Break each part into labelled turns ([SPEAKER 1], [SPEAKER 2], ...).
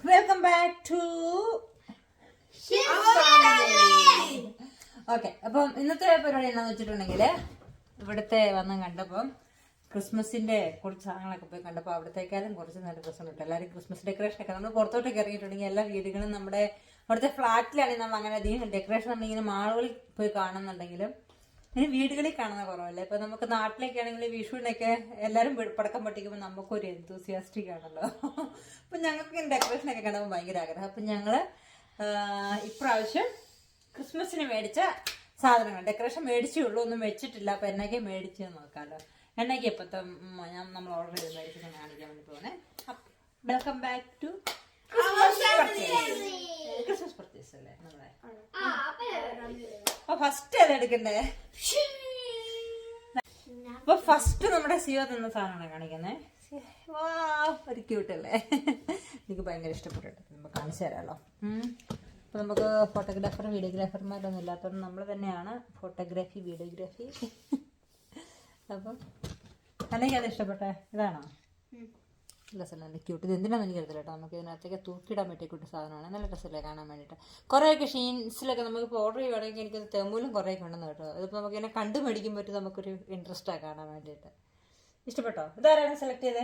[SPEAKER 1] Welcome back to okay. അപ്പം ഇന്നത്തെ പരിപാടി എന്താണെന്ന് വെച്ചിട്ടുണ്ടെങ്കിൽ ഇവിടുത്തെ വന്ന് കണ്ടപ്പം ക്രിസ്മസിന്റെ കുറച്ച് സാധനങ്ങളൊക്കെ പോയി കണ്ടപ്പോൾ അവിടത്തേക്കാളും കുറച്ച് നല്ല രസമുണ്ട്. എല്ലാവരും ക്രിസ്മസ് ഡെക്കറേഷൻ ഒക്കെ നമ്മൾ പുറത്തോട്ടൊക്കെ ഇറങ്ങിയിട്ടുണ്ടെങ്കിൽ എല്ലാ വീടുകളും നമ്മുടെ അവിടുത്തെ ഫ്ലാറ്റിലാണെങ്കിൽ നമ്മൾ അങ്ങനെ അധികം ഡെക്കറേഷൻ നമ്മളിങ്ങനെ മാളുകളിൽ പോയി കാണുന്നുണ്ടെങ്കിലും ഇനി വീടുകളിൽ കാണുന്ന കുറവല്ലേ. ഇപ്പൊ നമുക്ക് നാട്ടിലൊക്കെ ആണെങ്കിൽ വിഷുവിനൊക്കെ എല്ലാവരും പടക്കം പൊട്ടിക്കുമ്പോൾ നമുക്കൊരു എന്തൂസിയാസ്റ്റിക് ആണല്ലോ. അപ്പൊ ഞങ്ങൾക്ക് ഡെക്കറേഷൻ ഒക്കെ കാണുമ്പോൾ ഭയങ്കര ആഗ്രഹം. അപ്പൊ ഞങ്ങള് ഇപ്രാവശ്യം ക്രിസ്മസിന് മേടിച്ച സാധനങ്ങൾ ഡെക്കറേഷൻ മേടിച്ചുള്ളൂ, ഒന്നും വെച്ചിട്ടില്ല. അപ്പൊ എന്നൊക്കെ മേടിച്ച് നോക്കാമല്ലോ. എന്നൊക്കെ ഇപ്പത്തെ നമ്മൾ ഓർഡർ ചെയ്ത് മേടിച്ചൊക്കെ കാണിക്കാൻ വേണ്ടി പോകുന്നേ. Welcome back to Christmas purchase അല്ലേ നമ്മളെ. അപ്പൊ ഫസ്റ്റ് ഏത് എടുക്കണ്ടേ? അപ്പൊ ഫസ്റ്റ് നമ്മുടെ സിയോ തന്ന സാധനമാണ് കാണിക്കുന്നത്. ഒരു ക്യൂട്ടല്ലേ, എനിക്ക് ഭയങ്കര ഇഷ്ടപ്പെട്ടിട്ട് നമുക്ക് കാണിച്ചു തരാമല്ലോ. അപ്പൊ നമുക്ക് ഫോട്ടോഗ്രാഫർ വീഡിയോഗ്രാഫർമാരൊന്നും ഇല്ലാത്തതുകൊണ്ട് നമ്മൾ തന്നെയാണ് ഫോട്ടോഗ്രാഫി വീഡിയോഗ്രാഫി. അപ്പം അല്ലെങ്കിൽ അത് ഇഷ്ടപ്പെട്ടെ ഇതാണോ? രസമല്ല, നല്ല ക്യൂട്ട്. ഇത് എന്തിനാണെന്ന് എനിക്ക് അറിയത്തില്ല കേട്ടോ. നമുക്ക് ഇതിനകത്തേക്ക് തൂക്കിയിടാൻ പറ്റിയ കൂട്ടി സാധനമാണ്. നല്ല രസമല്ലേ കാണാൻ വേണ്ടിയിട്ട്. കുറേയൊക്കെ ഷീൻസിലൊക്കെ നമുക്ക് ഓർഡർ ചെയ്യുവാണെങ്കിൽ എനിക്കത് തെമ്മൂലും കുറേയൊക്കെ ഉണ്ടെന്ന് കേട്ടോ. ഇതിപ്പോൾ നമുക്ക് ഇങ്ങനെ കണ്ടു മേടിക്കും പറ്റും, നമുക്കൊരു ഇൻട്രസ്റ്റാണ് കാണാൻ വേണ്ടിയിട്ട്. ഇഷ്ടപ്പെട്ടോ? ഇതാരാണ് സെലക്ട് ചെയ്തേ?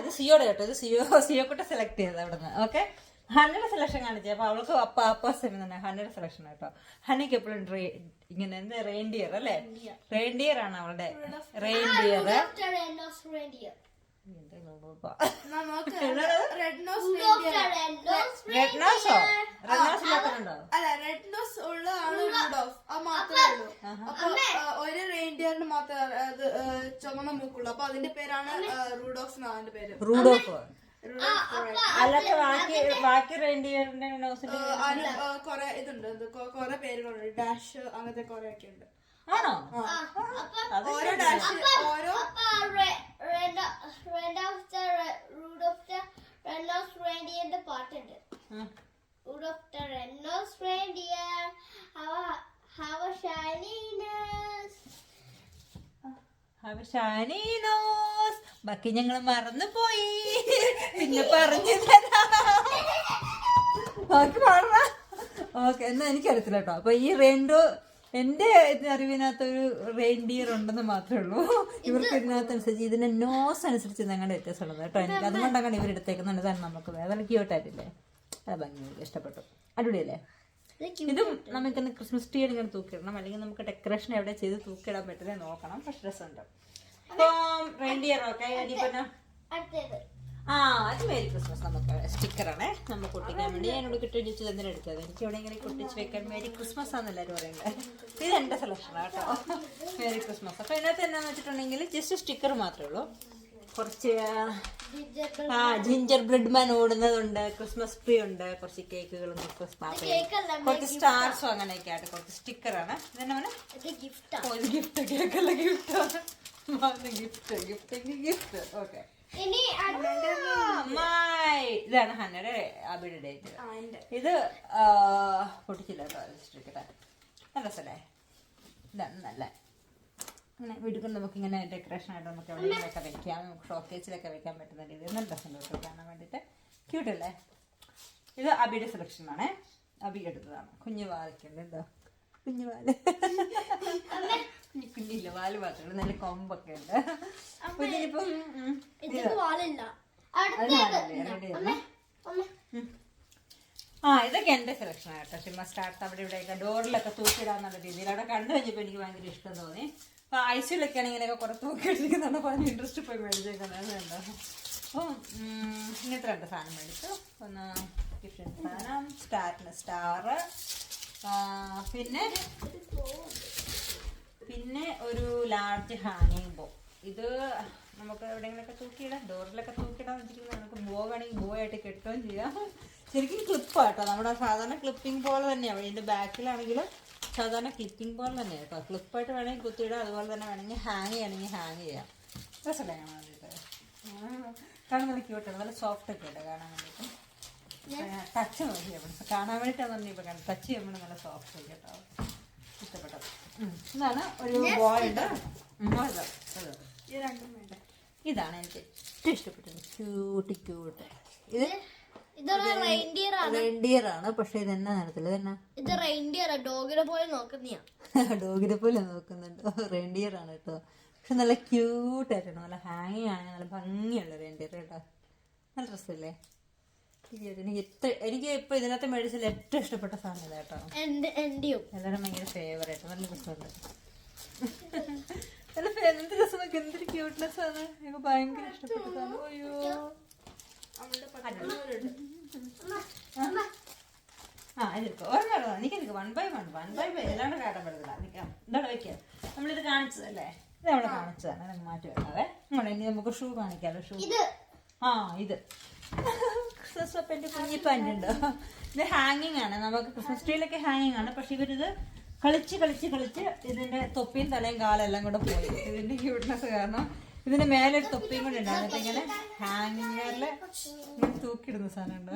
[SPEAKER 1] ഇത് സിയോടെ കേട്ടോ. ഇത് സിയോ കൂടെ സെലക്ട് ചെയ്തത് അവിടെ നിന്ന്. ഓക്കെ, ഹന്നയുടെ സെലക്ഷൻ കാണിച്ചേ. അപ്പൊ അവൾക്ക് അപ്പാസെമി തന്നെ ഹന്നയുടെ സെലക്ഷൻ കേട്ടോ. ഹന്നയ്ക്ക് എപ്പോഴും ഇങ്ങനെ എന്ത് റെയിൻഡിയർ അല്ലേ? റെയിൻഡിയർ ആണ് അവളുടെ. റെയിൻഡിയർ
[SPEAKER 2] ഒരു റെയിൻഡിയറിന് മാത്രമേ അത് ചുമന്ന മൂക്കുള്ളൂ. അപ്പൊ അതിന്റെ പേരാണ് റൂഡോഫ് എന്നാണ് പേര്.
[SPEAKER 1] റൂഡോഫ് അല്ലാതെ ബാക്കി റെയിൻഡിയറിന്റെ
[SPEAKER 2] കൊറേ ഇതുണ്ട്, കൊറേ പേരുകളുണ്ട്. ഡാഷ് അങ്ങനത്തെ കൊറേ ഒക്കെ ഉണ്ട്.
[SPEAKER 1] ആണോ?
[SPEAKER 2] ഓരോ ഡാഷ് ഓരോ
[SPEAKER 3] പാട്ടുണ്ട്. Rudolph the red-nosed reindeer, have a shiny nose.
[SPEAKER 1] Have a shiny nose. ബാക്കി ഞങ്ങൾ മറന്നു പോയി, പിന്നെ പറഞ്ഞു ബാക്കി പാടണ. ഓക്കെ, എന്നാ എനിക്കറിയത്തില്ല കേട്ടോ. അപ്പൊ ഈ എന്റെ അറിവിനകത്തൊരു റെയിൻഡിയർ ഉണ്ടെന്ന് മാത്രമേ ഉള്ളൂ. ഇവർക്ക് ഇതിനകത്തനുസരിച്ച് ഇതിന്റെ നോസ് അനുസരിച്ച് ഞങ്ങളുടെ വ്യത്യാസമുള്ളത് കേട്ടോ. എനിക്ക് അതുകൊണ്ട് അങ്ങനെ ഇവരെടുത്തേക്കുന്നുണ്ട്. തന്നെ നമുക്ക് വേറെ ക്യൂട്ടായിട്ടില്ലേ? അത് ഭംഗി ഇഷ്ടപ്പെട്ടു. അടിപൊളിയല്ലേ? ഇതും നമുക്കിന്ന് ക്രിസ്മസ് ട്രീ ഇങ്ങനെ തൂക്കിയിടണം, അല്ലെങ്കിൽ നമുക്ക് ഡെക്കറേഷൻ എവിടെ ചെയ്ത് തൂക്കിയിടാൻ പറ്റുന്നത് നോക്കണം. പക്ഷെ രസമുണ്ട്. അപ്പം റെയിൻഡിയർ ഓക്കെ. അത് മേരി ക്രിസ്മസ് നമുക്ക് സ്റ്റിക്കറാണേ, നമുക്ക് ഒട്ടിക്കാൻ വേണ്ടി. എന്നോട് കിട്ടിച്ച് തന്നെ എടുത്തത്. എനിക്ക് ഇവിടെ ഇങ്ങനെ ഒട്ടിച്ച് വെക്കാൻ മേരി ക്രിസ്മസ് ആണെന്ന് എല്ലാവരും പറയുന്നത്. ഇത് എന്റെ സെലക്ഷനാണ് കേട്ടോ, മേരി ക്രിസ്മസ്. അപ്പൊ ഇതിനകത്ത് എന്താന്ന് വെച്ചിട്ടുണ്ടെങ്കിൽ ജസ്റ്റ് സ്റ്റിക്കർ മാത്രമേ ഉള്ളൂ. കുറച്ച് ജിഞ്ചർ ബ്രെഡ് മാൻ ഓടുന്നതുണ്ട്, ക്രിസ്മസ് ട്രീ ഉണ്ട്, കുറച്ച് കേക്കുകളും ക്രിസ്മസ് പാപ്പയും കുറച്ച് സ്റ്റാർസും അങ്ങനെയൊക്കെ ആയിട്ട് കുറച്ച് സ്റ്റിക്കറാണ്. ഇതെന്നെ ഗിഫ്റ്റ്, കേക്കല്ല ഗിഫ്റ്റ്, ഗിഫ്റ്റ്. ഓക്കെ, ഇതാണ് ഹന്നയുടെ അബിയുടെ ഡേറ്റ്. ഇത് പൊട്ടിച്ചില്ല കേട്ടോ. നല്ല രസല്ലേ? ഇതാണ് നല്ല ഇങ്ങനെ വീടുകൾ നമുക്കിങ്ങനെ ഡെക്കറേഷൻ ആയിട്ട് നമുക്ക് എവിടെയെങ്കിലൊക്കെ വെക്കാം. നമുക്ക് ഷോക്കേസിലൊക്കെ വെക്കാൻ പറ്റുന്ന രീതിയിൽ നല്ല രസമുണ്ട് കാണാൻ വേണ്ടിയിട്ട്. ക്യൂട്ടല്ലേ? ഇത് അബിയുടെ സെലക്ഷനാണ്. അബി എടുത്തതാണ്. കുഞ്ഞു വാലൊക്കെയുണ്ട്. എന്താ കുഞ്ഞു വാല്? കുഞ്ഞില്ല, വാല് മാത്രമേ, നല്ല കൊമ്പൊക്കെ ഉണ്ട്. അപ്പൊ ഇതിനിപ്പം ഇതൊക്കെ എന്റെ സെലക്ഷൻ ആട്ടോ. ചുമ്മാ സ്റ്റാർട്ട് അവിടെ ഇവിടെയൊക്കെ ഡോറിലൊക്കെ തൂക്കിടാന്നുള്ള രീതിയിൽ അവിടെ കണ്ടു കഴിഞ്ഞപ്പോൾ എനിക്ക് ഭയങ്കര ഇഷ്ടം തോന്നി. അപ്പൊ ഐസിലൊക്കെ ആണെങ്കിൽ ഇങ്ങനെയൊക്കെ കുറെ തൂക്കിയിട്ടിരിക്കുന്നുണ്ട്. അപ്പൊ അതിന് ഇൻട്രസ്റ്റ് പോയി മേടിച്ചേക്കുന്നത് വേണ്ട. അപ്പം ഇങ്ങനത്തെ രണ്ട് സാധനം മേടിച്ചു. ഒന്ന് ഗിഫ്റ്റ് സാധനം, സ്റ്റാർ, പിന്നെ ഒരു ലാർജ് ഹാങ്ങിങ് ബോ. ഇത് നമുക്ക് എവിടെയെങ്കിലൊക്കെ തൂക്കിയിടാം, ഡോറിലൊക്കെ തൂക്കിയിടാൻ വെച്ചിരിക്കുന്നത്. നമുക്ക് ബോ വേണമെങ്കിൽ ബോ ആയിട്ട് കെട്ടുകയും ചെയ്യാം. ശരിക്കും ക്ലിപ്പാട്ടോ, നമ്മുടെ സാധാരണ ക്ലിപ്പിംഗ് പോലെ തന്നെയാണ്. ഇതിന്റെ ബാക്കിലാണെങ്കിലും സാധാരണ ക്ലിപ്പിംഗ് പോലെ തന്നെയാണ് കേട്ടോ. ക്ലിപ്പായിട്ട് വേണമെങ്കിൽ കുത്തിയിടാം, അതുപോലെ തന്നെ വേണമെങ്കിൽ ഹാങ് ചെയ്യണമെങ്കിൽ ഹാങ് ചെയ്യാം. രസമല്ലേ കാണാൻ വേണ്ടിയിട്ട്? കാണാൻ നല്ല ക്യൂട്ടാണ്, നല്ല സോഫ്റ്റ് ഒക്കെ ഉണ്ട് കാണാൻ വേണ്ടിയിട്ട്. ടച്ച് നോക്കി കാണാൻ വേണ്ടിയിട്ടാണ് തന്നെ ഇപ്പൊ കാണാം. ടച്ച് ചെയ്യുമ്പോൾ നല്ല സോഫ്റ്റ് ഒക്കെ കേട്ടോ. ഇഷ്ടപ്പെട്ടത് ഇതാണ്. ഒരു ബോയ് ഉണ്ട്. ഇതാണ് എനിക്ക് ഏറ്റവും ഇഷ്ടപ്പെട്ടത്. ക്യൂട്ട്. ഇത്
[SPEAKER 3] ഇതൊരു റെയിൻഡിയർ ആണ്.
[SPEAKER 1] റെയിൻഡിയർ ആണ്, പക്ഷെ ഇതെന്നാ നിറത്തില്ല, ഇതെന്നാ
[SPEAKER 3] ഇത് റെയിൻഡിയർ ഡോഗിനെ പോലെ നോക്കുന്നയാ.
[SPEAKER 1] ഡോഗിനെ പോലെ നോക്കുന്നുണ്ട്. റെയിൻഡിയർ ആണ് കേട്ടോ, പക്ഷെ നല്ല ക്യൂട്ടായിട്ടാണ്, നല്ല ഹാങ്ങിങ് ആണ്, നല്ല ഭംഗിയുള്ള റെയിൻഡിയർ കേട്ടോ. നല്ല ഡ്രസ്സല്ലേ? എനിക്ക് ഇപ്പൊ ഇതിനകത്ത് മേടിച്ചതിൽ ഏറ്റവും ഇഷ്ടപ്പെട്ട സാധനം ഇതാ കേട്ടോ.
[SPEAKER 3] എന്റെയും
[SPEAKER 1] എല്ലാവരും ഭയങ്കര ഫേവറേറ്റ്. നല്ല രസമുണ്ട്. എന്ത് രസം നോക്കി, എന്തൊരു ക്യൂട്ട്നെസ് ആണ്. എനിക്ക് ഭയങ്കര ഇഷ്ടപ്പെട്ടതാണ്. അയ്യോ ഇതെടുക്കും ഓർമ്മ എനിക്കെടുക്കും. 1 by 1 എല്ലാണ്ട് കാട്ടാൻ പറ്റത്തില്ല. നിൽക്കാം, ഇതോടെ വെക്കാം. നമ്മളിത് കാണിച്ചതല്ലേ, ഇത് അവിടെ കാണിച്ചതാണ്. നമുക്ക് മാറ്റി വെക്കാതെ ഇനി നമുക്ക് ഷൂ കാണിക്കാമല്ലോ. ഷൂ ഇത് ക്രിസ്മസ് പപ്പന്റെ കുഞ്ഞി പാൻറ് ഉണ്ട്. ഇത് ഹാങ്ങിങ് ആണ്, നമുക്ക് ക്രിസ്മസ് ട്രീയിലൊക്കെ ഹാങ്ങിങ് ആണ്. പക്ഷെ ഇവരിത് കളിച്ച് ഇതിന്റെ തൊപ്പിയും തലയും കാലെല്ലാം കൂടെ പോയി. ഇതിന്റെ ക്യൂട്ട്നെസ് കാരണം ഇതിന്റെ മേലെ ഒരു തൊപ്പിയും കൂടെ ഉണ്ടാകും. ഇങ്ങനെ ഹാങ്ങിങ്ങില് ഇങ്ങനെ തൂക്കിയിടുന്ന സാധനം ഉണ്ട്.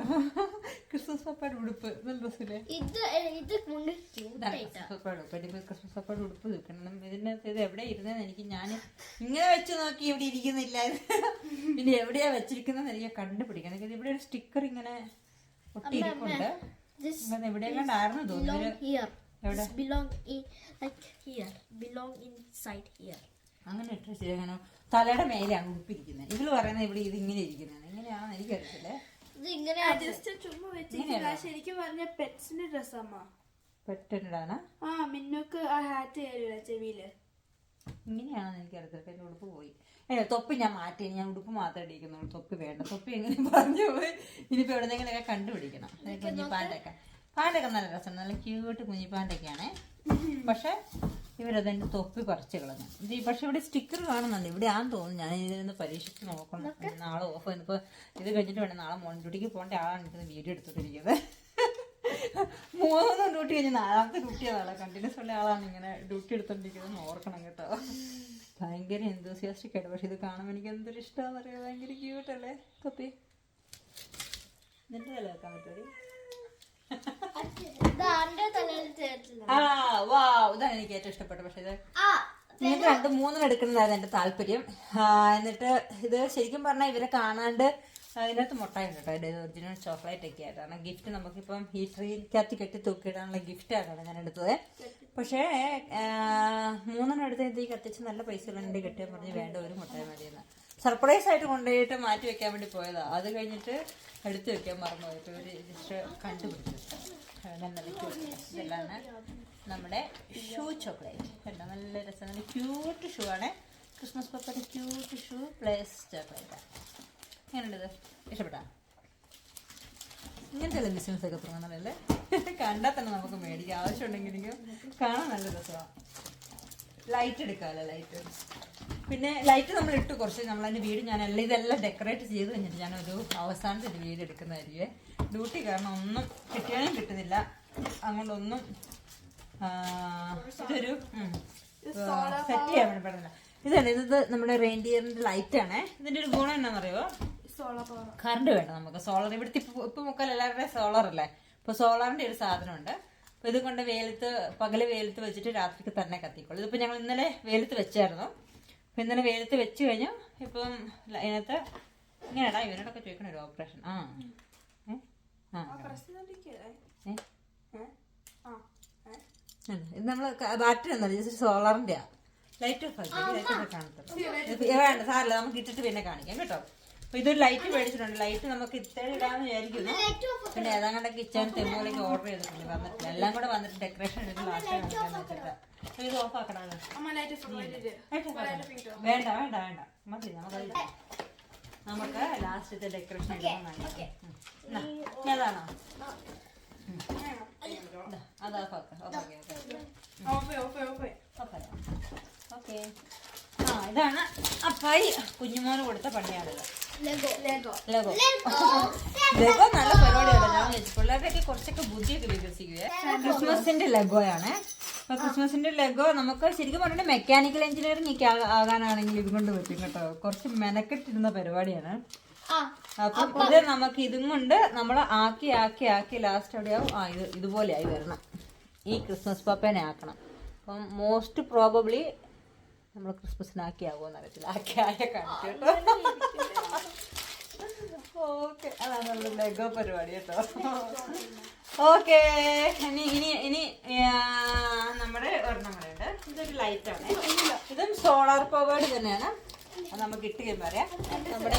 [SPEAKER 1] ക്രിസ്മസ് പപ്പയുടെ ഉടുപ്പ് നല്ല ഡ്രസ്സില്ലേ? ക്രിസ്മസ് പപ്പയുടെ ഉടുപ്പ് തൂക്കണം. ഇതിനകത്ത് ഇത് എവിടെ ഇരുന്നതെന്ന് എനിക്ക് ഞാൻ ഇങ്ങനെ വെച്ച് നോക്കി ഇവിടെ ഇരിക്കുന്നില്ല. ഇനി എവിടെയാ വെച്ചിരിക്കുന്നത് എനിക്ക് കണ്ടുപിടിക്കണം. ഇവിടെ ഒരു സ്റ്റിക്കർ ഇങ്ങനെ ഒട്ടിയിരിപ്പുണ്ട്. എവിടെയെല്ലാണ്ടായിരുന്നു തോന്നുന്നു. അങ്ങനെ ഇട്ട് അങ്ങനെ തലയുടെ മേലെയാണ് ഉടുപ്പിരിക്കുന്നത്. ഇവള് പറയുന്നത് ഇവിടെ ഇത് ഇങ്ങനെ ഇരിക്കുന്നതാണ്. എങ്ങനെയാണെന്ന് എനിക്കറിയത്തില്ലേ.
[SPEAKER 2] ശരിക്കും പറഞ്ഞ പെറ്റ്സിന്റെ ഡ്രസ്സമ്മ.
[SPEAKER 1] പെറ്റിടാനാ?
[SPEAKER 2] മിന്നുക്ക് ആ ഹാറ്റ് കയറില്ല ചെവിയില്.
[SPEAKER 1] ഇങ്ങനെയാണെന്ന് എനിക്കറിയത്തില്ല. എന്റെ ഉടുപ്പ് പോയി. തൊപ്പി ഞാൻ മാറ്റി, ഞാൻ ഉടുപ്പ് മാത്രമേ ഇടിക്കുന്നുള്ളൂ. തൊപ്പി വേണ്ട. തൊപ്പി എങ്ങനെ പറഞ്ഞു പോയി. ഇനിയിപ്പോ എവിടെന്നെങ്കിലൊക്കെ കണ്ടുപിടിക്കണം. കുഞ്ഞി പാൻറ്റൊക്കെ നല്ല രസമാണ്. നല്ല ക്യൂട്ട് കുഞ്ഞി പാൻറ്റൊക്കെയാണേ. പക്ഷെ ഇവരതെന്റെ തൊപ്പി പറിച്ചു കളഞ്ഞു. പക്ഷെ ഇവിടെ സ്റ്റിക്കർ കാണുന്നുണ്ട്. ഇവിടെ ആണെന്ന് തോന്നുന്നു. ഞാൻ ഇതിനൊന്ന് പരീക്ഷിച്ച് നോക്കണം. നാളെ ഓഫ് ഇന്നിപ്പോ ഇത് കഴിഞ്ഞിട്ട് വേണം നാളെ മോർണിംഗ് ഡ്യൂട്ടിക്ക് പോകേണ്ട ആളാണ് എനിക്ക് വീഡിയോ എടുത്തോണ്ടിരിക്കുന്നത്. 3 ഡ്യൂട്ടി കഴിഞ്ഞ് 4ാമത്തെ ഡ്യൂട്ടി ആളെ കണ്ടിന്യൂസ് ഉള്ള ആളാണ് ഇങ്ങനെ ഡ്യൂട്ടി എടുത്തോണ്ടിരിക്കുന്നത്. ഓർക്കണം കേട്ടോ. ഭയങ്കര എന്തൂസിയാസ്റ്റിക് ആയിട്ട്. പക്ഷെ ഇത് കാണുമ്പോൾ എനിക്ക് എന്തൊരു ഇഷ്ടമാണെന്ന് അറിയാം. ഭയങ്കര ക്യൂട്ടല്ലേ തൊപ്പി? നിന്റെ തല വെക്കാൻ പറ്റുമോ? ഇതാണ് എനിക്ക് ഏറ്റവും ഇഷ്ടപ്പെട്ട. പക്ഷെ ഇത് നിങ്ങൾക്ക് 2-3 എടുക്കുന്നതായിരുന്നു എന്റെ താല്പര്യം. എന്നിട്ട് ഇത് ശരിക്കും പറഞ്ഞാൽ ഇവരെ കാണാണ്ട് അതിനകത്ത് മുട്ടായിട്ട് കേട്ടോ. ഇത് ഒറിജിനൽ ചോക്ലേറ്റ് ഒക്കെ ആയിട്ടാണ് ഗിഫ്റ്റ്. നമുക്കിപ്പം ഈ ട്രീക്കകത്ത് കെട്ടി തൂക്കിയിടാനുള്ള ഗിഫ്റ്റ് ആയിട്ടാണ് ഞാൻ എടുത്തത്. പക്ഷേ 3 എടുത്ത് ഈ കത്തിച്ച് നല്ല പൈസ ഉള്ള കെട്ടിയാൽ പറഞ്ഞ് വേണ്ട ഒരു മുട്ടായി മതിയെന്ന്. സർപ്രൈസ് ആയിട്ട് കൊണ്ടുപോയിട്ട് മാറ്റി വെക്കാൻ വേണ്ടി പോയതാ. അത് കഴിഞ്ഞിട്ട് എടുത്തു വെക്കാൻ മറന്നു പോയിട്ട് ഒരു ജസ്റ്റ് കണ്ടുപിടിച്ചു. ഇതെല്ലാം നമ്മുടെ ഷൂ ചോക്ലേറ്റ് കണ്ടോ. നല്ല രസം, നല്ല ക്യൂട്ട് ഷൂ ആണ്. ക്രിസ്മസ് പപ്പയുടെ ക്യൂട്ട് ഷൂ പ്ലസ് ചോക്ലേറ്റ്. എങ്ങനെയുണ്ട്? ഇഷ്ടപ്പെട്ടാ? ഇങ്ങനത്തെ ബിസിനസ് ഒക്കെ തുടങ്ങുന്നതല്ലേ? കണ്ടാൽ തന്നെ നമുക്ക് മേടിക്കാം. ആവശ്യമുണ്ടെങ്കിലും കാണാൻ നല്ല രസമാണ്. ലൈറ്റ് എടുക്കാമല്ലോ. ലൈറ്റ് പിന്നെ ലൈറ്റ് നമ്മൾ ഇട്ട് കുറച്ച് നമ്മളതിൻ്റെ വീട് ഇതെല്ലാം ഡെക്കറേറ്റ് ചെയ്ത് കഴിഞ്ഞിട്ട് ഞാനൊരു അവസാനത്തെ ഒരു വീട് എടുക്കുന്നതായിരിക്കും. ഡ്യൂട്ടി കാരണം ഒന്നും കിട്ടിയാലും കിട്ടുന്നില്ല. അങ്ങോട്ടൊന്നും ഇതൊരു സെറ്റ് ചെയ്യാൻ വേണ്ടി പറ്റുന്നില്ല. ഇതാണ് ഇത് നമ്മുടെ റെയിൻഡിയറിന്റെ ലൈറ്റ് ആണ്. ഇതിന്റെ ഒരു ഗുണം എന്നാണെന്നറിയോ? കറണ്ട് വേണ്ട നമുക്ക്. സോളർ ഇവിടുത്തെ ഇപ്പൊ മുക്കാൽ എല്ലാവരുടെയും സോളർ അല്ലേ. ഇപ്പൊ സോളറിന്റെ ഒരു സാധനമുണ്ട്. അപ്പൊ ഇത് കൊണ്ട് പകല് വെയിലത്ത് വെച്ചിട്ട് രാത്രിക്ക് തന്നെ കത്തിക്കോളൂ. ഇതിപ്പോ ഞങ്ങൾ ഇന്നലെ വെയിലത്ത് വെച്ചായിരുന്നു. അപ്പൊ ഇന്നലെ വെയിലത്ത് വെച്ച് കഴിഞ്ഞു. ഇപ്പം ഇതിനകത്ത് ഇങ്ങനെടാ ഇവരോടൊക്കെ ചോദിക്കണ ഒരു ഓപ്പറേഷൻ. ഇത് നമ്മള് ബാറ്ററി ഒന്നല്ല, ജസ്റ്റ് സോളറിന്റെയാ. ലൈറ്റ് ഓഫ് ആക്കി ലൈറ്റ് ഒക്കെ കാണത്തില്ല. വേണ്ട സാറില്ല, നമുക്ക് ഇട്ടിട്ട് പിന്നെ കാണിക്കാം കേട്ടോ. അപ്പൊ ഇതൊരു ലൈറ്റ് മേടിച്ചിട്ടുണ്ട്. ലൈറ്റ് നമുക്ക് ഇത്രയും ഇടാന്ന് വിചാരിക്കുന്നു. പിന്നെ ഏതാണ്ട് കിച്ചൺ തെമ്മൂലേക്ക് ഓർഡർ ചെയ്തിട്ടുണ്ട്. വന്നിട്ടില്ല. എല്ലാം കൂടെ വന്നിട്ട് ഡെക്കറേഷൻ എടുത്ത് ലാസ്റ്റ് വെച്ചിട്ട് ഇത് ഓഫ് ആക്കണം. വേണ്ട വേണ്ട വേണ്ട മതി. നമുക്ക് ലാസ്റ്റത്തെ ഡെക്കറേഷൻ ഏതാണോ? അത് ഓക്കെ. ഇതാണ് അപ്പായി കുഞ്ഞുമോന് കൊടുത്ത പണിയാണിത്. ലെഗോ നല്ല പരിപാടിയാണ്. ഞാൻ പിള്ളേരുടെയൊക്കെ കുറച്ചൊക്കെ ബുദ്ധിയൊക്കെ വികസിക്കുക. ക്രിസ്മസിന്റെ ലെഗോയാണ്. അപ്പൊ ക്രിസ്മസിന്റെ ലെഗോ നമുക്ക് ശരിക്കും പറഞ്ഞിട്ട് മെക്കാനിക്കൽ എഞ്ചിനീയറിംഗ് ഒക്കെ ആകാനാണെങ്കിൽ ഇത് കൊണ്ട് പറ്റും കേട്ടോ. കുറച്ച് മെനക്കെട്ടിരുന്ന പരിപാടിയാണ്. അപ്പം ഇത് നമുക്ക് ഇതും കൊണ്ട് നമ്മൾ ആക്കി ലാസ്റ്റ് എവിടെയാവും ഇതുപോലെ ആയി വരണം. ഈ ക്രിസ്മസ് പപ്പേനെ ആക്കണം. അപ്പം മോസ്റ്റ് പ്രോബബ്ലി നമ്മൾ ക്രിസ്മസിനാക്കി ആകുമെന്ന് അറിയത്തില്ല. ആയ കാണിച്ചു കേട്ടോ. ഓക്കെ അതാണ് നമ്മുടെ ലെഗോ പരിപാടി കേട്ടോ. ഓക്കെ ഇനി ഇനി ഇനി നമ്മുടെ ഒരെണ്ണം കൂടെ ഉണ്ട്. ഇതൊരു ലൈറ്റാണ്, ഇതും സോളാർ പവേർഡ് തന്നെയാണ്. അത് നമുക്ക് ഇട്ട് കഴിയുമ്പോൾ അറിയാം. നമ്മുടെ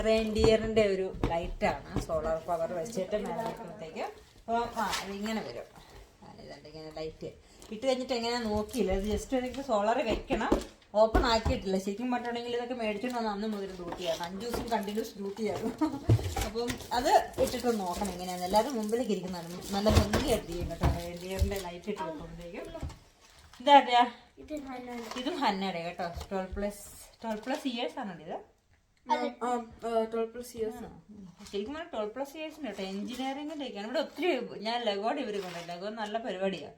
[SPEAKER 1] റെയിൻഡിയറിന്റെ ഒരു ലൈറ്റാണ്, സോളാർ പവർ വെച്ചിട്ട് മേലത്തേക്ക്. അപ്പോൾ ഇതിങ്ങനെ വരും. ഇതുണ്ട് ഇങ്ങനെ ലൈറ്റ് ഇട്ട് കഴിഞ്ഞിട്ട് എങ്ങനെയാ നോക്കിയില്ല, ഇത് ജസ്റ്റ് എനിക്ക് സോളാർ വെക്കണം, ഓപ്പൺ ആക്കിയിട്ടില്ല. ശരിക്കും പറഞ്ഞിട്ടുണ്ടെങ്കിൽ ഇതൊക്കെ മേടിച്ചിട്ട് വന്ന് അന്ന് മുതൽ ഡ്യൂട്ടിയാണ്, 5 ദിവസം കണ്ടിന്യൂസ് ഡ്യൂട്ടിയായിരുന്നു. അപ്പം അത് ഇട്ടിട്ട് നോക്കണം എങ്ങനെയാന്ന്. എല്ലാവരും മുമ്പിലേക്ക് ഇരിക്കുന്നതാണ്, നല്ല ഭംഗിയായിട്ട് ചെയ്യും കേട്ടോ. റെയിൻഡിയറിന്റെ ലൈറ്റ് ഇട്ട് വെക്കുമ്പോഴത്തേക്കും ഇതാ ഇതും ഹന്നയുടെ കേട്ടോ. 12+ ഇയേഴ്സ് ആണോ ഇത്?
[SPEAKER 2] 12+ years.
[SPEAKER 1] ശരിക്കും പറഞ്ഞാൽ 12+ ഇയേഴ്സിന് കേട്ടോ. എഞ്ചിനീയറിംഗിന്റെ ഒക്കെയാണ് ഇവിടെ ഒത്തിരി. ഞാൻ ലഗോഡ് ഇവർ കൊണ്ടുപോയി. ലഗോ നല്ല പരിപാടിയാണ്,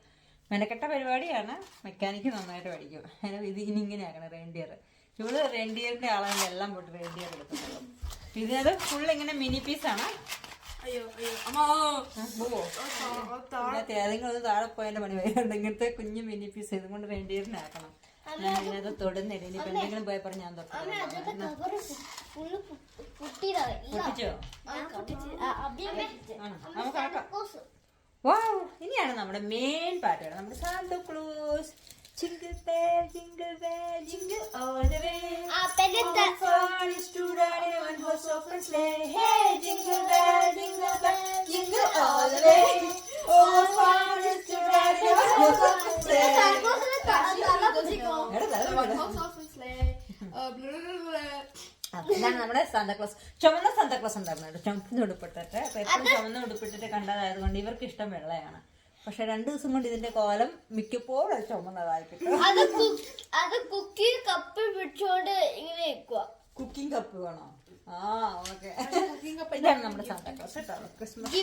[SPEAKER 1] മെനക്കെട്ട പരിപാടിയാണ്. മെക്കാനിക്ക് നന്നായിട്ട് പഠിക്കും. ഇത് ഇനി ഇങ്ങനെ ആക്കണം റെയിൻഡിയർ. ഇവള് റെയിൻഡിയറിന്റെ ആളാണ്, എല്ലാം പോട്ട് റെയിൻഡിയർ എടുക്കുന്നുള്ളൂ. ഇതിനകത്ത് ഫുൾ ഇങ്ങനെ മിനി പീസാണ്.
[SPEAKER 2] അയ്യോ
[SPEAKER 1] ഏതെങ്കിലും താഴെ പോയതിന്റെ പണി വരുന്നുണ്ട്. ഇങ്ങനത്തെ കുഞ്ഞു മിനി പീസ് ഇതും കൊണ്ട് റെയിൻഡിയറിനെ ആക്കണം. ഞാൻ ഇതിനകത്ത് തൊടുന്നില്ല. ഇനിയിപ്പോ എന്തെങ്കിലും പോയപ്പോ ഞാൻ പൊട്ടിച്ചോ? നമുക്ക് ആക്കാം. വാവ്, ഇനിയാണ് നമ്മുടെ മെയിൻ പാർട്ട്. നമ്മുടെ Santa close. Jingle bell, jingle bell, jingle all the way. All fun is to ride in a one-horse open sleigh. Hey, jingle bell, jingle all the way. All fun is to ride in a one-horse open sleigh. ഇതാണ് നമ്മുടെ Santa Claus. ചുമന്ന Santa Claus ഉണ്ടായിരുന്നു, ചുമന്ന ഉടുപ്പിട്ടിട്ട്. അപ്പൊ എപ്പോഴും ചുമന്ന ഉടുപ്പിട്ടിട്ട് കണ്ടതായതുകൊണ്ട് ഇവർക്ക് ഇഷ്ടം വെള്ളയാണ്. പക്ഷെ 2 ദിവസം കൊണ്ട് ഇതിന്റെ കോലം മിക്കപ്പോഴും അത് ചുമന്നതായി കിട്ടും.
[SPEAKER 3] അത് കുക്കിംഗ് കപ്പ് പിടിച്ചോണ്ട് ഇങ്ങനെ
[SPEAKER 1] കുക്കിംഗ് കപ്പ് വേണോ? ആ ഓക്കെ. ഇതാണ് നമ്മുടെ സാന്താക്ലോസ് കേട്ടോ. ക്രിസ്മസ്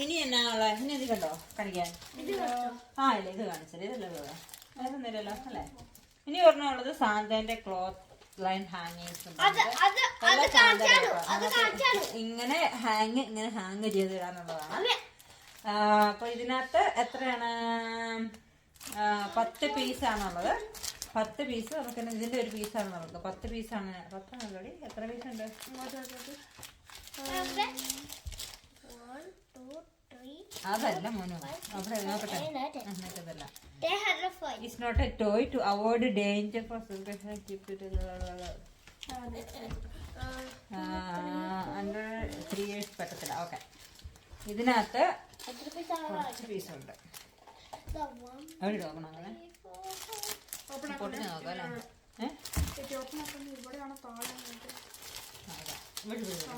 [SPEAKER 1] ഇനി എന്നാ ഉള്ള ഇനി ഇത് കണ്ടോ കാണിക്കാൻ? ആ ഇല്ല, ഇത് കാണിച്ചത് ഇതല്ലേ വേറൊന്നുമില്ലല്ലോ അല്ലേ. ഇനി പറഞ്ഞുള്ളത് സാന്തേന്റെ ക്ലോത്ത് ലൈൻ ഹാങ്ങിങ്സ്. ഇങ്ങനെ ഹാങ് ചെയ്ത് ഇടാനുള്ളതാണ്. അപ്പൊ ഇതിനകത്ത് എത്രയാണ്? 10 പീസാണുള്ളത്. 10 പീസ് നമുക്ക് ഇതിന്റെ ഒരു പീസാണ് നമുക്ക്. 10 പീസാണ്. 10 ആണല്ലോടി. എത്ര പീസ് ഉണ്ട്? അതല്ല മോനു, അവിടെ നോക്കട്ടെ. അതല്ല. It's not a toy to avoid danger for children. Keep it under 3 years പറ്റത്തില്ല. ഓക്കെ, ഇതിനകത്ത് കുറച്ച് പീസുണ്ട്. അവിടെ നോക്കണം, അങ്ങനെ പൊട്ടിച്ച് നോക്കാം അല്ലേ.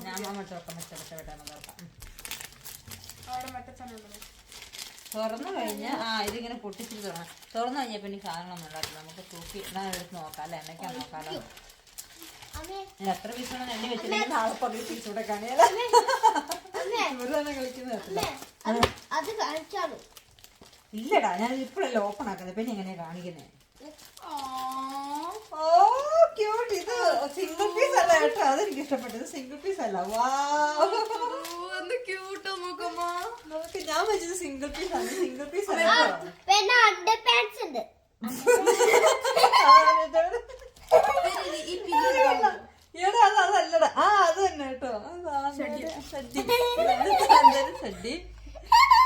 [SPEAKER 1] ഞാൻ അമ്മ തുറക്കാം, മെച്ചപ്പെട്ടാണ് തുറക്കാം. തുറന്നു കഴിഞ്ഞാൽ ഇതിങ്ങനെ പൊട്ടിച്ചിട്ട് തുറന്നു കഴിഞ്ഞാൽ പിന്നെ സാധനങ്ങളൊന്നും ഉണ്ടാക്കില്ല. നമുക്ക് തൂക്കി എടുത്ത് നോക്കാം അല്ലേ, എണ്ണയ്ക്കാൻ നോക്കാമല്ലോ. എത്ര പീസ് വേണം എണ്ണി വെച്ചിട്ടുണ്ടെങ്കിൽ നാളെ 10 പീസ് കൂടെ കാണിയാലോ. ഇവര് തന്നെ കളിക്കുന്നത് ഇല്ലടാ. ഞാൻ ഇപ്പോഴല്ലേ ഓപ്പൺ ആക്കുന്നത്, പിന്നെ എങ്ങനെയാ കാണിക്കുന്നേ? ഓ ക്യൂട്ട്. ഇത് സിംഗിൾ പീസ് അല്ല കേട്ടോ, അതെനിക്ക് ഇഷ്ടപ്പെട്ടത്. സിംഗിൾ പീസ് അല്ല. വാ, നോക്ക്, ഞാൻ വെച്ചത് സിംഗിൾ പീസ് ആണ്. സിംഗിൾ പീസ് അല്ല. അതല്ലടാ. അത് തന്നെ കേട്ടോ. സഡ്ഡി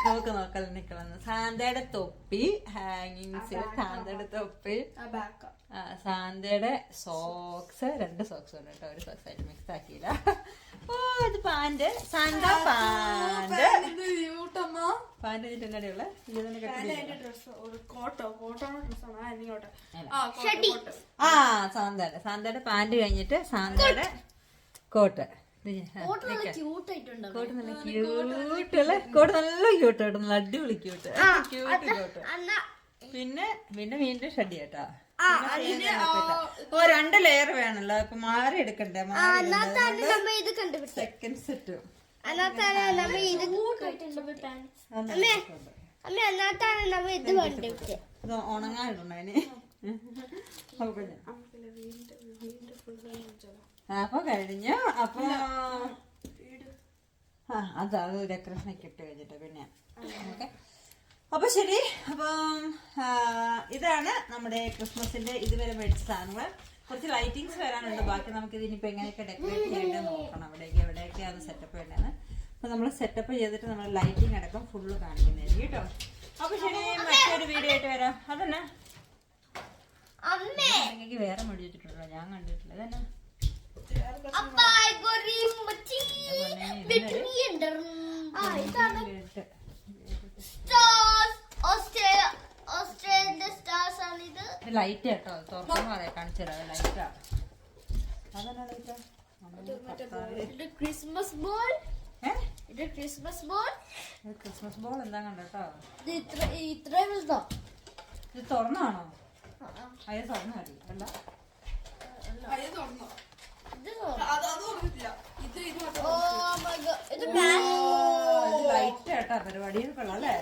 [SPEAKER 1] നമുക്ക് നോക്കാം. നിക്കളന്ന് സാന്തയുടെ തൊപ്പി ഹാങ്ങിങ്സ്, സാന്തയുടെ തൊപ്പി, സാന്തയുടെ സോക്സ്. 2 സോക്സ് ഉണ്ട് കേട്ടോ, ഒരു സോക്സ് ആയിട്ട് മിക്സ് ആക്കിയില്ല. ഓ ഇത് പാന്റ്, സാന്താ പാന്റ്. പാന്റ് ഇതിന്റെ സാന്തയുടെ പാന്റ് കഴിഞ്ഞിട്ട് സാന്തയുടെ കോട്ട്. കോട്ട് നല്ല ക്യൂട്ടായിട്ടുള്ള കോട്ട്, നല്ല ക്യൂട്ടായിട്ട്, നല്ല അടിപൊളി ക്യൂട്ട് കോട്ട്. പിന്നെ വീണ്ടും ഷഡി കേട്ടാ. 2 ലെയർ വേണല്ലോ, അപ്പൊ മാറി എടുക്കണ്ടേ. സെക്കൻഡ് സെറ്റ് ഉണങ്ങാനിടണ അതിന്. അപ്പൊ കഴിഞ്ഞു. അപ്പൊ അത് ഡെക്കറേഷനൊക്കെ ഇട്ട് കഴിഞ്ഞിട്ട് പിന്നെ ഓക്കെ. അപ്പൊ ശരി. അപ്പം ഇതാണ് നമ്മുടെ ക്രിസ്മസിന്റെ ഇതുവരെ മേടിച്ച സാധനങ്ങൾ. കുറച്ച് ലൈറ്റിങ്സ് വരാനുണ്ട്. ബാക്കി നമുക്ക് ഇതിനിപ്പോൾ എങ്ങനെയൊക്കെ ഡെക്കറേറ്റ് ചെയ്യേണ്ടത് നോക്കണം. എവിടെയൊക്കെയാണ് സെറ്റപ്പ് വേണ്ടതെന്ന്. അപ്പോൾ നമ്മൾ സെറ്റപ്പ് ചെയ്തിട്ട് നമ്മൾ ലൈറ്റിംഗ് അടക്കം ഫുള്ള് കാണിക്കുന്നതായിരിക്കും കേട്ടോ. അപ്പോൾ ശരി, മറ്റൊരു വീഡിയോ ആയിട്ട് വരാം. അതന്നെ നിങ്ങൾക്ക് വേറെ മേടിച്ചിട്ടുണ്ടല്ലോ, ഞാൻ കണ്ടിട്ടില്ല. അതന്നെ ലൈറ്റ് കേട്ടോ, തുറക്കുമ്പോ അറിയാം, കാണിച്ചു തരാം. ലൈറ്റാ, അതന്നെ ലൈറ്റാ.
[SPEAKER 3] Christmas ball, Christmas ball,
[SPEAKER 1] Christmas ball എന്താ കണ്ടോ.
[SPEAKER 3] ഇത്രയും വലുതോ?
[SPEAKER 1] ഇത് തുറന്നാണോ? അത് തുറന്നല്ല അല്ല, ലൈറ്റ് കേട്ടാ പരിപാടിയിൽ കൊള്ളാം അല്ലേ.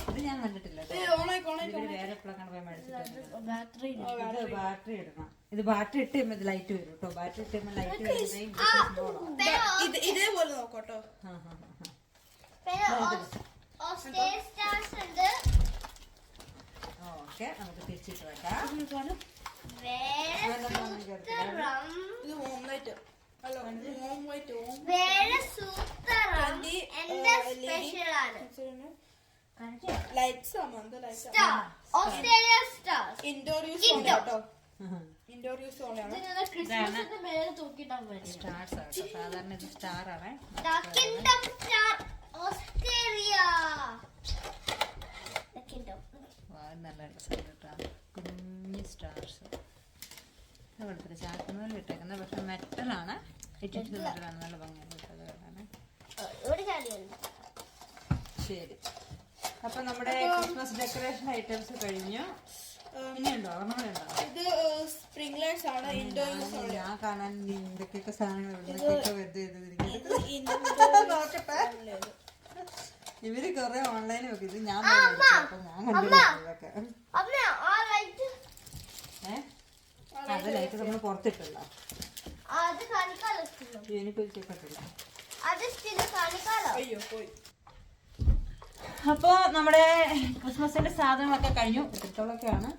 [SPEAKER 1] ഇത് ഞാൻ കണ്ടിട്ടില്ല. വേറെ എപ്പോഴാണ് പോയി മേടിച്ചിട്ടുണ്ട്. ഇത് ബാറ്ററി ഇടണം. ഇത് ബാറ്ററി ഇട്ട് കഴിയുമ്പോൾ ലൈറ്റ് വരും കേട്ടോ. ബാറ്ററി ഇട്ട് കഴിയുമ്പോൾ ലൈറ്റ്
[SPEAKER 2] ഇതേപോലെ നോക്കോട്ടോ.
[SPEAKER 1] ഓക്കെ, നമുക്ക് തിരിച്ചിട്ട് വെക്കാം.
[SPEAKER 2] ഇത് ഹോം ലൈറ്റ് അല്ല, ഹോം ലൈറ്റ് ലൈറ്റ്സ് ആണ്. ഇൻഡോർ യൂസ് കേട്ടോ. ഇൻഡോർ യൂസ് ഓണാണ്.
[SPEAKER 1] സ്റ്റാർസ് ആട്ടോ. സാധാരണ ഇത് സ്റ്റാർ ആണ്. നല്ല കുഞ്ഞ് സ്റ്റാർസ് കുഴപ്പമില്ല. ചാക്കുന്നതിൽ ഇട്ടേക്കുന്നത് പക്ഷെ മെറ്റലാണ്. ഇട്ടിട്ട് മെറ്റലാണ്. നല്ല ഭംഗിയാണ്. ശരി, അപ്പൊ നമ്മുടെ ക്രിസ്മസ് ഡെക്കറേഷൻ ഐറ്റംസ് കഴിഞ്ഞു. ഇനിയുണ്ടോ? ഓർമ്മയുണ്ടോ?
[SPEAKER 2] ഇത് സ്പ്രിംഗ്ലേഴ്സ് ആണ്. ഇൻഡോർ യൂസ് ആണ്.
[SPEAKER 1] ഞാൻ കാണാൻ എന്തൊക്കെയൊക്കെ സാധനങ്ങൾ ഇവര് കൊറേ ഓൺലൈനിൽ നോക്കി. ഇത് ഞാൻ കണ്ടില്ല. അത് ലൈറ്റ് നമ്മൾ പുറത്തിട്ടല്ലോ. എനിക്കൊരിക്കട്ടില്ല.
[SPEAKER 2] അയ്യോ പോയി.
[SPEAKER 1] അപ്പോൾ നമ്മുടെ ക്രിസ്മസിന്റെ സാധനങ്ങളൊക്കെ കഴിഞ്ഞു. ഇത്രത്തോളൊക്കെയാണ്.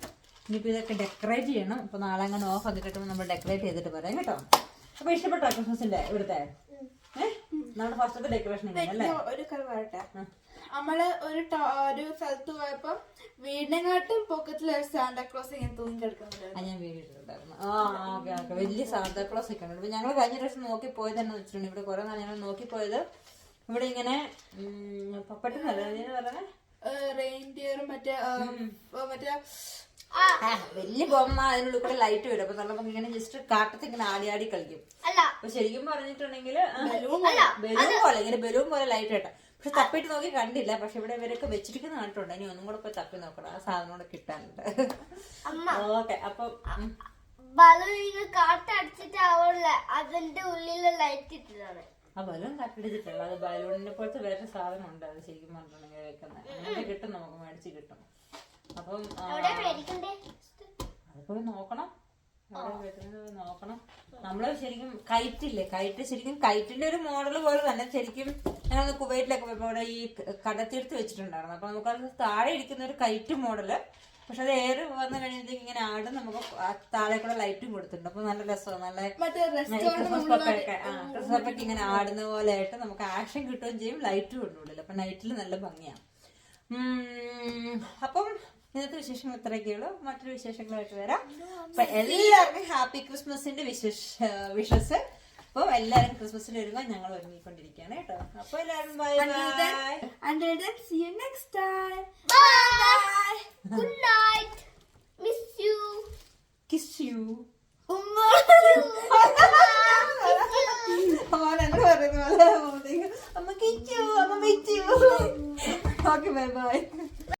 [SPEAKER 1] ഇനിയിപ്പോൾ ഇതൊക്കെ ഡെക്കറേറ്റ് ചെയ്യണം. അപ്പോൾ നാളെ അങ്ങനെ ഓഫ് ആക്കി കിട്ടുമ്പോൾ നമ്മൾ ഡെക്കറേറ്റ് ചെയ്തിട്ട് പറയാം കേട്ടോ. അപ്പോൾ ഇഷ്ടപ്പെട്ടോ ക്രിസ്മസിന്റെ ഇവിടുത്തെ നമ്മുടെ ഫസ്റ്റത്തെ ഡെക്കറേഷൻ അല്ലേ?
[SPEAKER 2] ഒരു കാര്യം പറയട്ടെ, നമ്മള് ഒരു സ്ഥലത്ത് പോയപ്പോ വീടിനെക്കാട്ടും പൊക്കത്തില് സാന്താക്ലോസ് ഇങ്ങനെ തൂങ്ങി കിടക്കുന്നത്
[SPEAKER 1] ഞാൻ വീഡിയോ ഇട്ടിട്ടുണ്ടായിരുന്നു. ഓക്കെ ഓക്കെ, വലിയ സാന്താക്ലോസ് ഒക്കെ ഉണ്ട്. ഇപ്പൊ ഞങ്ങൾ കഴിഞ്ഞ പ്രാവശ്യം നോക്കി പോയത് തന്നെ വെച്ചിട്ടുണ്ട്. ഇവിടെ കുറെ നാൾ ഞങ്ങൾ നോക്കിപ്പോയത് ഇവിടെ ഇങ്ങനെ പെട്ടെന്നല്ല പറഞ്ഞേ
[SPEAKER 2] റെയിൻഡിയറും മറ്റേ
[SPEAKER 1] വലിയ ബൊമ്മ, അതിനുള്ളിൽ കൂടെ ലൈറ്റ് വരും. അപ്പൊ നമുക്ക് ഇങ്ങനെ ജസ്റ്റ് കാട്ടത്ത് ഇങ്ങനെ ആടി ആടി കളിക്കും. അപ്പൊ ശരിക്കും പറഞ്ഞിട്ടുണ്ടെങ്കിൽ ബലൂൺ പോലെ ഇങ്ങനെ ബലൂൺ പോലെ ലൈറ്റ് കേട്ടോ. പക്ഷെ തപ്പിട്ട് നോക്കി കണ്ടില്ല. പക്ഷെ ഇവിടെ ഇവരൊക്കെ വെച്ചിരിക്കുന്ന കണ്ടിട്ടുണ്ട്. ഇനി ഒന്നും കൂടെ പോയി തപ്പി നോക്കണം. ആ സാധനം കൂടെ കിട്ടാനുണ്ട്. ഓക്കെ, അപ്പൊ
[SPEAKER 3] ബലൂൺ കാറ്റടിച്ചിട്ടാവില്ല, അതിന്റെ ഉള്ളില് ലൈറ്റ് ഇട്ടതാണ്.
[SPEAKER 1] ആ ബലൂൺ കാറ്റടിച്ചിട്ടുള്ള അത് ബലൂണിനെ പോലത്തെ വേറെ സാധനം ഉണ്ട്. അത് ശരിക്കും പറഞ്ഞിട്ടുണ്ടെങ്കിൽ വെക്കുന്നത് അങ്ങനെ കിട്ടും, നമുക്ക് മേടിച്ച് കിട്ടും. അപ്പം അതുപോലെ നോക്കണം, നോക്കണം. നമ്മള് ശരിക്കും കൈറ്റില്ലേ, കൈറ്റ് ശരിക്കും കൈറ്റിന്റെ ഒരു മോഡൽ പോലെ തന്നെ ശരിക്കും ഞാനൊന്ന് കുവൈറ്റിലൊക്കെ പോയപ്പോ അവിടെ ഈ കടത്തിയെടുത്ത് വെച്ചിട്ടുണ്ടായിരുന്നു. അപ്പൊ നമുക്കത് താഴെ ഇരിക്കുന്ന ഒരു കൈറ്റ് മോഡല്. പക്ഷെ അത് എയർ വന്നു കഴിഞ്ഞപ്പോഴത്തേക്ക് ഇങ്ങനെ ആടും. നമുക്ക് താഴെ കൂടെ ലൈറ്റും കൊടുത്തിട്ടുണ്ട്. അപ്പൊ നല്ല രസമാണ്. നല്ല ക്രിസ്മസ് പപ്പൊക്കെ ഇങ്ങനെ ആടുന്ന പോലെ ആയിട്ട് നമുക്ക് ആക്ഷൻ കിട്ടുകയും ചെയ്യും, ലൈറ്റും കൊണ്ടുള്ളില്ല. അപ്പൊ നൈറ്റിൽ നല്ല ഭംഗിയാണ്. അപ്പം ഇന്നത്തെ വിശേഷങ്ങൾ ഇത്രയൊക്കെയുള്ളൂ. മറ്റൊരു വിശേഷങ്ങളായിട്ട് വരാം. അപ്പൊ എല്ലാവർക്കും ഹാപ്പി ക്രിസ്മസിന്റെ വിഷസ്. അപ്പൊ എല്ലാരും ക്രിസ്മസിന് ഒരുങ്ങാൻ ഞങ്ങൾ ഒരുങ്ങിക്കൊണ്ടിരിക്കുകയാണ് കേട്ടോ. അപ്പൊ എല്ലാവരും bye bye.
[SPEAKER 2] Until then, see you next time.
[SPEAKER 3] Bye. Good night. Miss you.
[SPEAKER 1] Kiss you. അമ്മ കിച്ചു, അമ്മ മിച്ചു. Okay, bye bye.